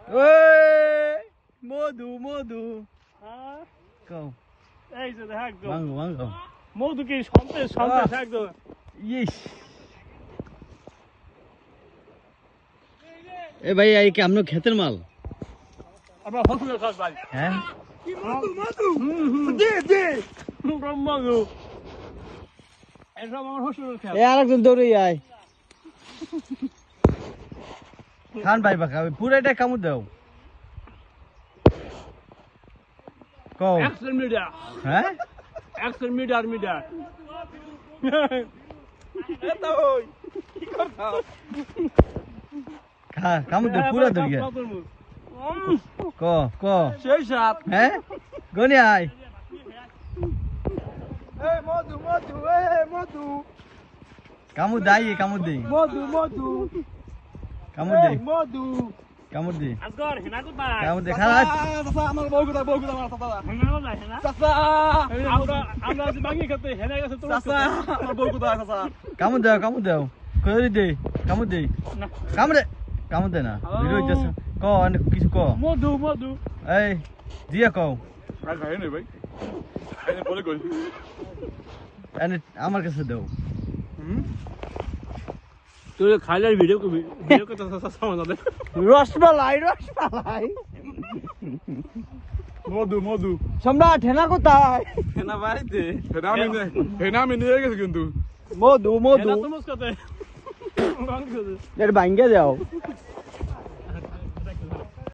ওই মধু মধু কও এই যে দেখ একদম মাঙ্গো মাঙ্গো মধু কি সন্তেষ সন্তেষ একদম ইস এ ভাই এই কি আমনো ক্ষেতের মাল আমরা হসুনের কাজ ভাই হ্যাঁ মধু মধু দে দে মধু এসব আমার হসুনের কাজ এ আরেকজন দৌড়ে আয় খান ভাই বাকা পুরাটা কামু দাও কও অ্যাকশন মিডিয়া হ্যাঁ অ্যাকশন মিডিয়ার মিডিয়া এটা ওই কি কথা খা কামু দাও পুরা দৌড়িয়া ক ক সেই সাত হ্যাঁ গনি আয় এই মধু মধু মধু কামু দাই কামু দেই মধু মধু কামু দেই মধু কামু দেই আজগর হেনা কোথায় কামু দে খালা চাচা আমার বউ কোথায় আমার চাচা হেনা কোথায় হেনা চাচা আমরা আজ বাঙি খেতে হেনা গেছে তো চাচা আমার বউ কোথায় চাচা কামু দাও কই দে কামু দেই না কামু দে না ভিডিও হইতাছে ক অনেক কিছু ক মধু মধু এই দিয়া কও আর খাই নাই ভাই খাই পরে কই এনে আমার কাছে দাও তুই খাইলে ভিডিও করতে সামনে যাবে রসমালাই মধু মধু সম্রাট হেনা কোথায় হেনা বাড়িতে হেনা আমি নিয়ে গেছি কিন্তু মধু হেনা তো মুস্কাতে এর ভাঙ্গে যাও